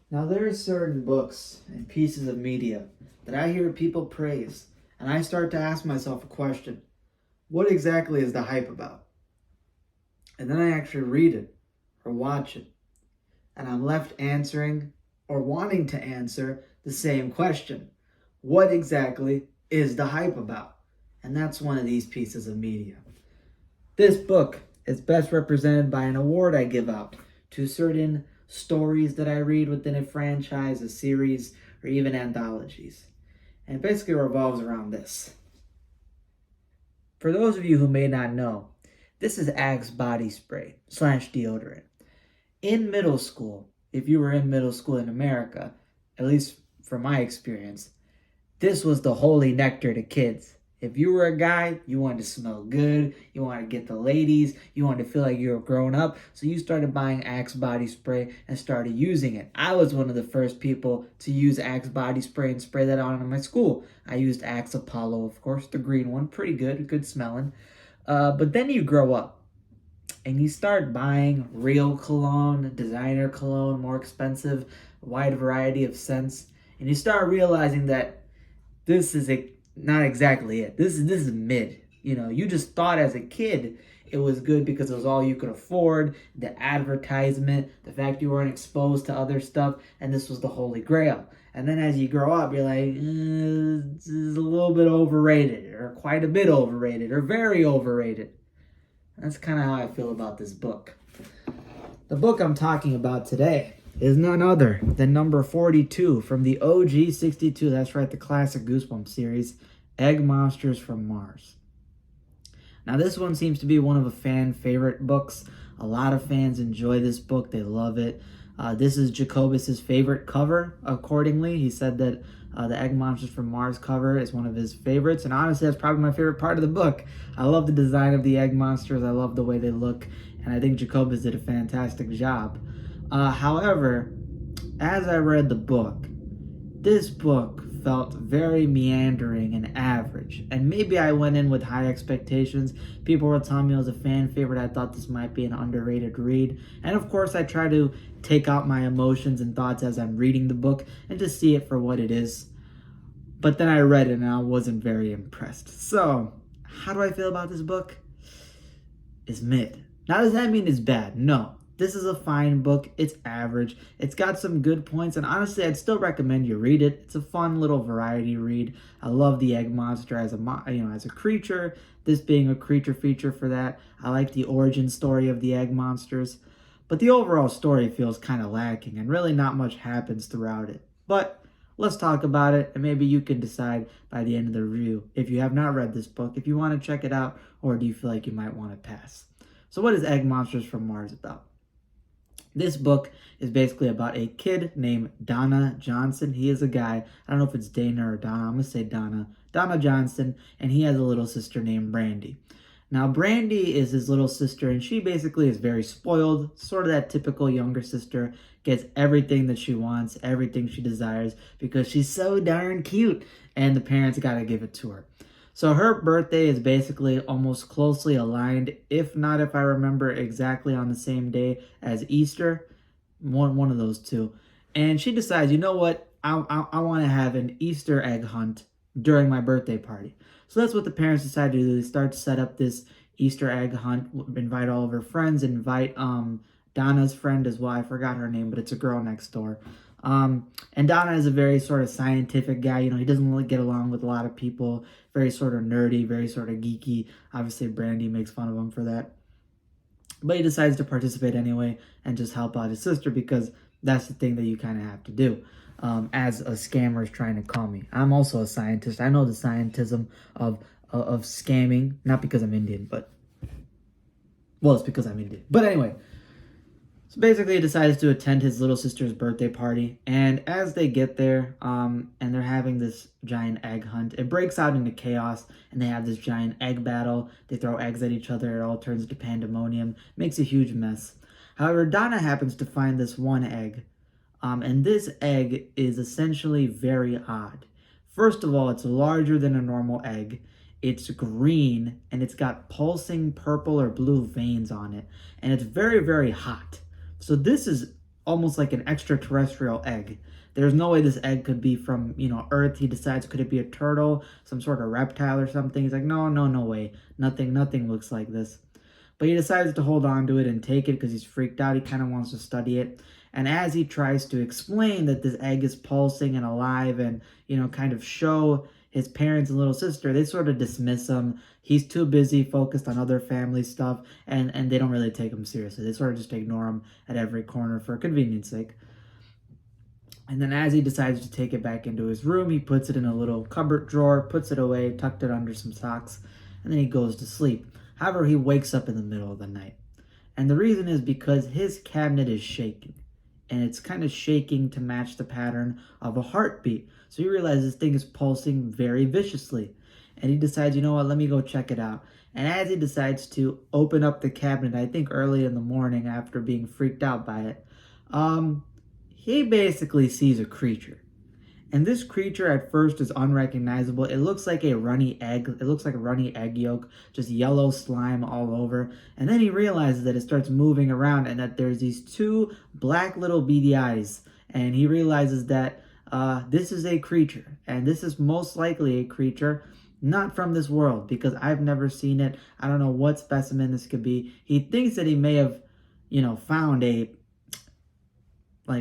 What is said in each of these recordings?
Now, there are certain books and pieces of media that I hear people praise, and I start to ask myself a question: what exactly is the hype about? And then I actually read it or watch it, and I'm left answering or wanting to answer the same question: what exactly is the hype about? And that's one of these pieces of media. This book is best represented by an award I give out to certain stories that I read within a franchise, a series, or even anthologies. And it basically revolves around this. For those of you who may not know, this is Axe body spray slash deodorant. In middle school, if you were in middle school in America, at least from my experience, this was the holy nectar to kids. If you were a guy, you wanted to smell good, you wanted to get the ladies, you wanted to feel like you were grown up, so you started buying Axe body spray and started using it. I was one of the first people to use Axe body spray and spray that on in my school. I used Axe Apollo, of course, the green one, pretty good smelling. But then you grow up and you start buying real cologne, designer cologne, more expensive, wide variety of scents, and you start realizing that this is not exactly it. This is mid. You know, you just thought as a kid it was good because it was all you could afford, the advertisement, the fact you weren't exposed to other stuff, and this was the holy grail. And then as you grow up, you're like, this is a little bit overrated, or quite a bit overrated, or very overrated. That's kind of how I feel about this book. The book I'm talking about today is none other than number 42 from the OG 62. That's right, the classic Goosebumps series, Egg Monsters from Mars. Now, this one seems to be one of a fan favorite books. A lot of fans enjoy this book. They love it. This is Jacobus's favorite cover, accordingly. He said that the Egg Monsters from Mars cover is one of his favorites. And honestly, that's probably my favorite part of the book. I love the design of the Egg Monsters. I love the way they look. And I think Jacobus did a fantastic job. However, as I read the book, this book felt very meandering and average. And maybe I went in with high expectations. People were telling me it was a fan favorite. I thought this might be an underrated read. And of course, I try to take out my emotions and thoughts as I'm reading the book and to see it for what it is. But then I read it and I wasn't very impressed. So, how do I feel about this book? It's mid. Now, does that mean it's bad? No. This is a fine book. It's average. It's got some good points, and honestly, I'd still recommend you read it. It's a fun little variety read. I love the egg monster as a creature. This being a creature feature for that. I like the origin story of the egg monsters, but the overall story feels kind of lacking, and really not much happens throughout it. But let's talk about it, and maybe you can decide by the end of the review if you have not read this book, if you want to check it out, or do you feel like you might want to pass. So what is Egg Monsters from Mars about? This book is basically about a kid named Donna Johnson. He is a guy. I don't know if it's Dana or Donna. I'm going to say Donna. Donna Johnson, and he has a little sister named Brandy. Now, Brandy is his little sister, and she basically is very spoiled, sort of that typical younger sister, gets everything that she wants, everything she desires, because she's so darn cute, and the parents got to give it to her. So her birthday is basically almost closely aligned, if not, if I remember exactly, on the same day as Easter, one of those two. And she decides, you know what, I want to have an Easter egg hunt during my birthday party. So that's what the parents decide to do. They start to set up this Easter egg hunt, invite all of her friends, invite Donna's friend as well. I forgot her name, but it's a girl next door. And Donna is a very sort of scientific guy. You know, he doesn't really get along with a lot of people. Very sort of nerdy, very sort of geeky. Obviously, Brandy makes fun of him for that. But he decides to participate anyway and just help out his sister because that's the thing that you kind of have to do. As a scammer is trying to call me. I'm also a scientist. I know the scientism of scamming. Not because I'm Indian, but... Well, it's because I'm Indian. But anyway... So basically, he decides to attend his little sister's birthday party, and as they get there, and they're having this giant egg hunt, it breaks out into chaos, and they have this giant egg battle. They throw eggs at each other, it all turns into pandemonium, makes a huge mess. However, Donna happens to find this one egg, and this egg is essentially very odd. First of all, it's larger than a normal egg. It's green, and it's got pulsing purple or blue veins on it, and it's very, very hot. So this is almost like an extraterrestrial egg. There's no way this egg could be from, Earth. He decides, could it be a turtle, some sort of reptile or something? He's like, no, no, no way. Nothing looks like this. But he decides to hold on to it and take it because he's freaked out. He kind of wants to study it. And as he tries to explain that this egg is pulsing and alive and, kind of show his parents and little sister, they sort of dismiss him. He's too busy, focused on other family stuff, and they don't really take him seriously. They sort of just ignore him at every corner for convenience sake. And then as he decides to take it back into his room, he puts it in a little cupboard drawer, puts it away, tucked it under some socks, and then he goes to sleep. However, he wakes up in the middle of the night. And the reason is because his cabinet is shaking. And it's kind of shaking to match the pattern of a heartbeat. So he realizes this thing is pulsing very viciously. And he decides, you know what, let me go check it out. And as he decides to open up the cabinet, I think early in the morning after being freaked out by it, he basically sees a creature. And this creature at first is unrecognizable. It looks like a runny egg. It looks like a runny egg yolk, just yellow slime all over. And then he realizes that it starts moving around and that there's these two black little beady eyes. And he realizes that this is a creature. And this is most likely a creature not from this world because I've never seen it. I don't know what specimen this could be. He thinks that he may have, found a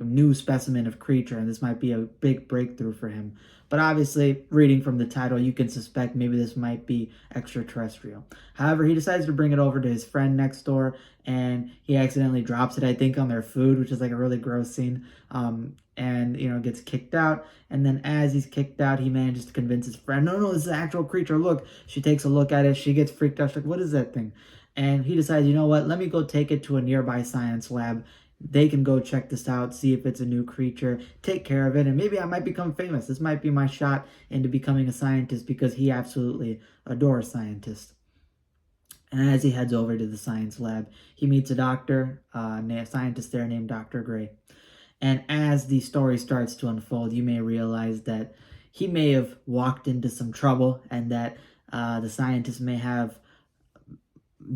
new specimen of creature, and this might be a big breakthrough for him. But obviously, reading from the title, you can suspect maybe this might be extraterrestrial. However, he decides to bring it over to his friend next door, and he accidentally drops it, I think, on their food, which is like a really gross scene, and, gets kicked out. And then as he's kicked out, he manages to convince his friend, no, this is an actual creature, look. She takes a look at it, she gets freaked out, she's like, what is that thing? And he decides, you know what, let me go take it to a nearby science lab. They can go check this out, see if it's a new creature, take care of it, and maybe I might become famous. This might be my shot into becoming a scientist because he absolutely adores scientists. And as he heads over to the science lab, he meets a doctor, a scientist there named Dr. Gray. And as the story starts to unfold, you may realize that he may have walked into some trouble and that the scientist may have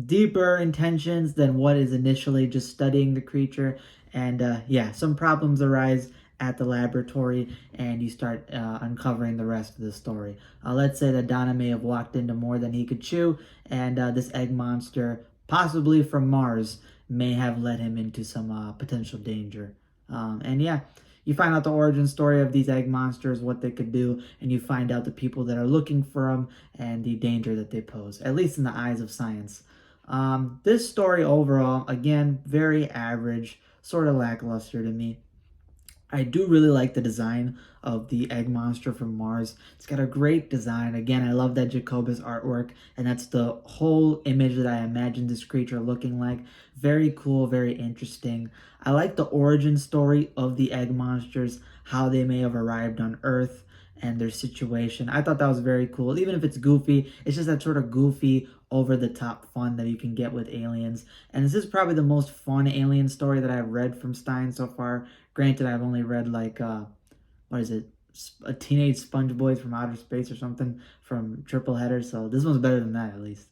deeper intentions than what is initially just studying the creature. And some problems arise at the laboratory and you start uncovering the rest of the story. Let's say that Donna may have walked into more than he could chew, and this egg monster, possibly from Mars, may have led him into some potential danger. You find out the origin story of these egg monsters, what they could do, and you find out the people that are looking for them and the danger that they pose, at least in the eyes of science. This story overall, again, very average, sort of lackluster to me. I do really like the design of the egg monster from Mars. It's got a great design. Again, I love that Jacobus artwork, and that's the whole image that I imagined this creature looking like. Very cool, very interesting. I like the origin story of the egg monsters, how they may have arrived on Earth and their situation. I thought that was very cool. Even if it's goofy, it's just that sort of goofy, over-the-top fun that you can get with aliens. And this is probably the most fun alien story that I've read from Stein so far. Granted, I've only read a Teenage Sponge Boys from Outer Space or something from Triple Header, so this one's better than that at least.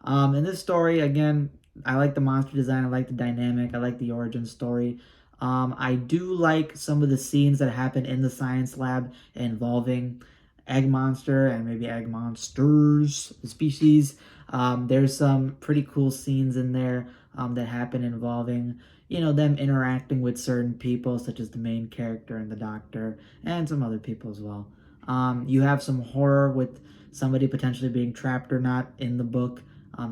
In this story, again, I like the monster design, I like the dynamic, I like the origin story. I do like some of the scenes that happen in the science lab involving egg monster and maybe egg monsters, the species. There's some pretty cool scenes in there that happen involving, them interacting with certain people, such as the main character and the doctor, and some other people as well. You have some horror with somebody potentially being trapped or not in the book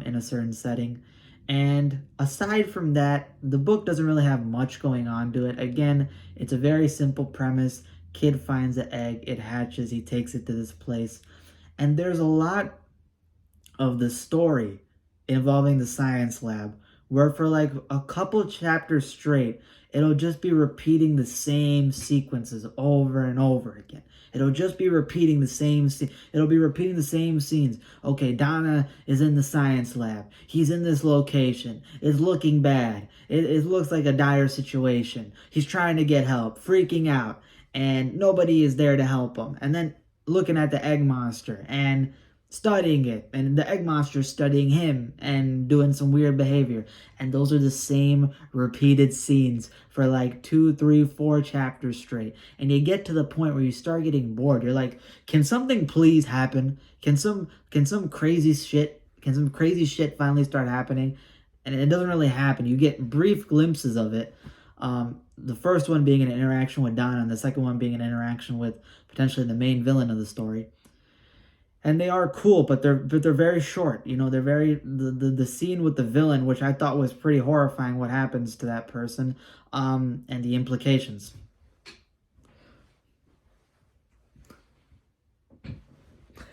in a certain setting. And aside from that, the book doesn't really have much going on to it. Again, it's a very simple premise. Kid finds an egg, it hatches, he takes it to this place. And there's a lot of the story involving the science lab where for like a couple chapters straight, it'll just be repeating the same sequences over and over again. It'll just be repeating the same It'll be repeating the same scenes. Okay, Donna is in the science lab. He's in this location. It's looking bad. It looks like a dire situation. He's trying to get help, freaking out, and nobody is there to help him. And then looking at the egg monster, and studying it, and the egg monster studying him and doing some weird behavior. And those are the same repeated scenes for like 2, 3, 4 chapters straight. And you get to the point where you start getting bored. You're like, can something please happen? Can some crazy shit finally start happening? And it doesn't really happen. You get brief glimpses of it. The first one being an interaction with Donna, and the second one being an interaction with potentially the main villain of the story. And they are cool, but they're very short. You know, they're very the scene with the villain, which I thought was pretty horrifying. What happens to that person, and the implications.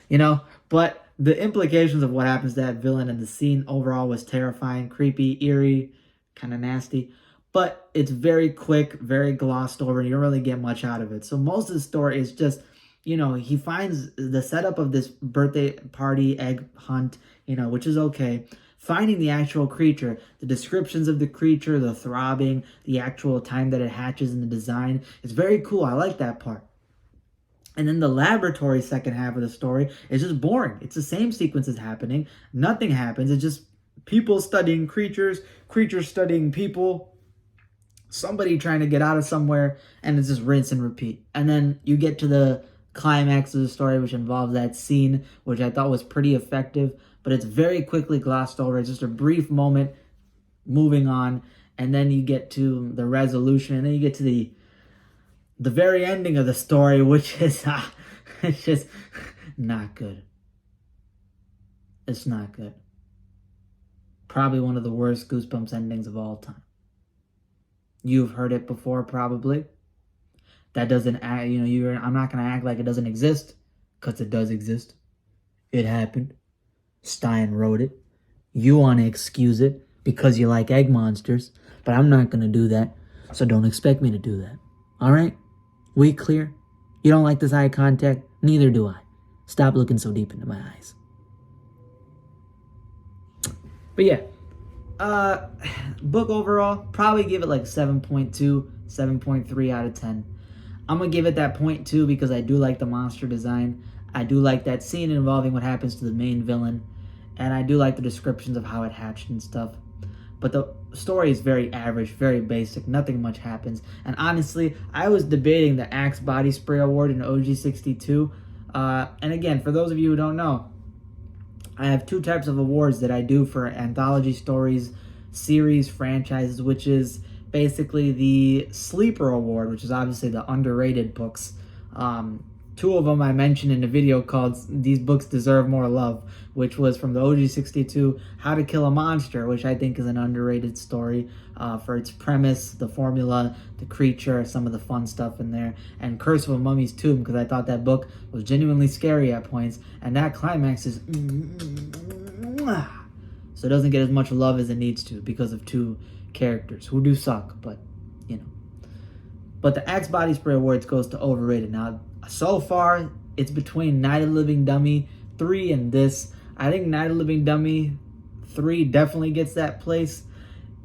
You know, but the implications of what happens to that villain and the scene overall was terrifying, creepy, eerie, kind of nasty. But it's very quick, very glossed over, and you don't really get much out of it. So most of the story is just, you know, he finds the setup of this birthday party egg hunt, you know, which is okay. Finding the actual creature, the descriptions of the creature, the throbbing, the actual time that it hatches and the design. It's very cool. I like that part. And then the laboratory second half of the story is just boring. It's the same sequences happening. Nothing happens. It's just people studying creatures, creatures studying people, somebody trying to get out of somewhere, and it's just rinse and repeat. And then you get to the climax of the story, which involves that scene, which I thought was pretty effective, but it's very quickly glossed over. It's just a brief moment, moving on, and then you get to the resolution, and then you get to the very ending of the story, which is it's just not good. It's not good. Probably one of the worst Goosebumps endings of all time. You've heard it before, probably. That doesn't act, you know, I'm not going to act like it doesn't exist, because it does exist. It happened. Stein wrote it. You want to excuse it because you like egg monsters, but I'm not going to do that, so don't expect me to do that. All right? We clear? You don't like this eye contact? Neither do I. Stop looking so deep into my eyes. But yeah, book overall, probably give it like 7.2, 7.3 out of 10. I'm going to give it that 0.2 because I do like the monster design. I do like that scene involving what happens to the main villain. And I do like the descriptions of how it hatched and stuff. But the story is very average, very basic. Nothing much happens. And honestly, I was debating the Axe Body Spray Award in OG62. And again, for those of you who don't know, I have 2 types of awards that I do for anthology stories, series, franchises, which is basically the Sleeper Award, which is obviously the underrated books. 2 of them I mentioned in a video called These Books Deserve More Love, which was from the OG62, How to Kill a Monster, which I think is an underrated story for its premise, the formula, the creature, some of the fun stuff in there, and Curse of a Mummy's Tomb, because I thought that book was genuinely scary at points, and that climax is... So it doesn't get as much love as it needs to because of 2 characters who do suck, but, you know. But the Axe Body Spray Awards goes to Overrated. Now, so far, it's between Night of the Living Dummy 3 and this. I think Night of the Living Dummy 3 definitely gets that place.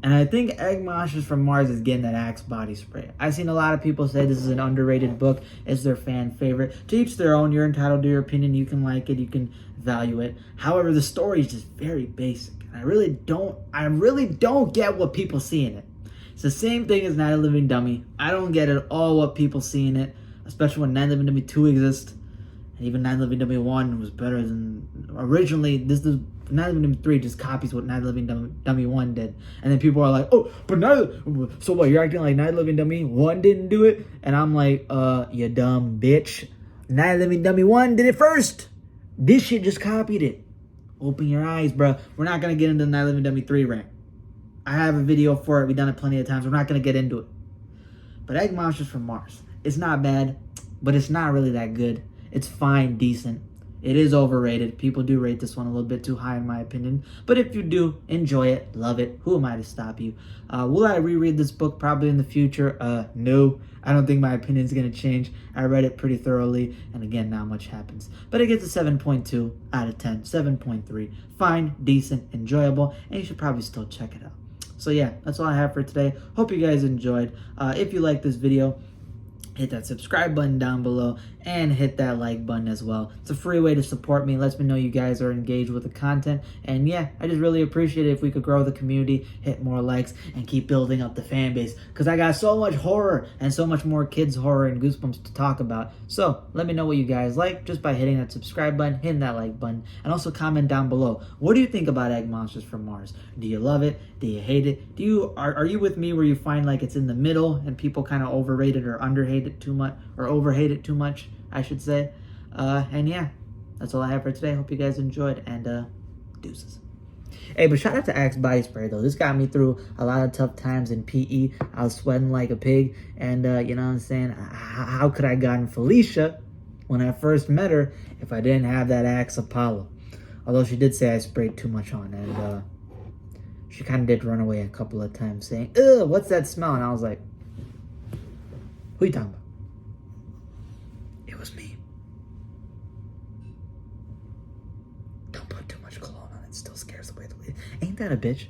And I think Egg Monsters from Mars is getting that Axe Body Spray. I've seen a lot of people say this is an underrated book. It's their fan favorite. To each their own. You're entitled to your opinion. You can like it. You can value it. However, the story is just very basic. I really don't get what people see in it. It's the same thing as Night of the Living Dummy. I don't get at all what people see in it, especially when Night of the Living Dummy 2 exists. And even Night of the Living Dummy 1 was better than... Originally, Night of the Living Dummy 3 just copies what Night of the Living Dummy 1 did. And then people are like, oh, but so what, you're acting like Night of the Living Dummy 1 didn't do it? And I'm like, you dumb bitch. Night of the Living Dummy 1 did it first. This shit just copied it. Open your eyes, bro. We're not going to get into the Night of the Living Dummy 3 rant. I have a video for it. We've done it plenty of times. We're not going to get into it. But Egg Monsters from Mars. It's not bad, but it's not really that good. It's fine, decent. It is overrated. People do rate this one a little bit too high in my opinion. But if you do, enjoy it, love it. Who am I to stop you? Will I reread this book probably in the future? No. I don't think my opinion is going to change. I read it pretty thoroughly. And again, not much happens. But it gets a 7.2 out of 10. 7.3. Fine, decent, enjoyable. And you should probably still check it out. So yeah, that's all I have for today. Hope you guys enjoyed. If you like this video, hit that subscribe button down below and hit that like button as well. It's a free way to support me. It lets me know you guys are engaged with the content. And yeah, I just really appreciate it if we could grow the community, hit more likes, and keep building up the fan base. Because I got so much horror and so much more kids horror and Goosebumps to talk about. So let me know what you guys like just by hitting that subscribe button, hitting that like button, and also comment down below. What do you think about Egg Monsters from Mars? Do you love it? Do you hate it? Are you with me where you find like it's in the middle and people kind of overrate it or underhate it too much, or overhate it too much, I should say? And yeah, that's all I have for today. Hope you guys enjoyed, and deuces. Hey, but shout out to Axe Body Spray though. This got me through a lot of tough times in PE. I was sweating like a pig, and you know what I'm saying? How could I gotten Felicia when I first met her if I didn't have that Axe Apollo? Although she did say I sprayed too much on, and she kind of did run away a couple of times saying, "Ugh, what's that smell?" And I was like, who you talking about? It was me. Don't put too much cologne on. It still scares away the ladies. Ain't that a bitch?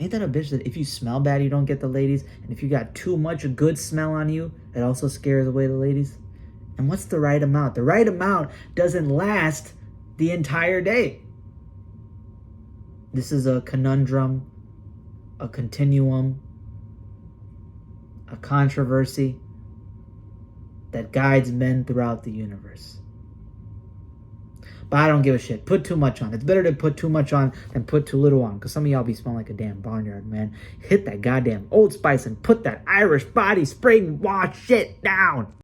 Ain't that a bitch that if you smell bad, you don't get the ladies? And if you got too much good smell on you, it also scares away the ladies? And what's the right amount? The right amount doesn't last the entire day. This is a conundrum, a continuum, a controversy that guides men throughout the universe. But I don't give a shit. Put too much on. It's better to put too much on than put too little on. Because some of y'all be smelling like a damn barnyard, man. Hit that goddamn Old Spice and put that Irish body spray and wash shit down.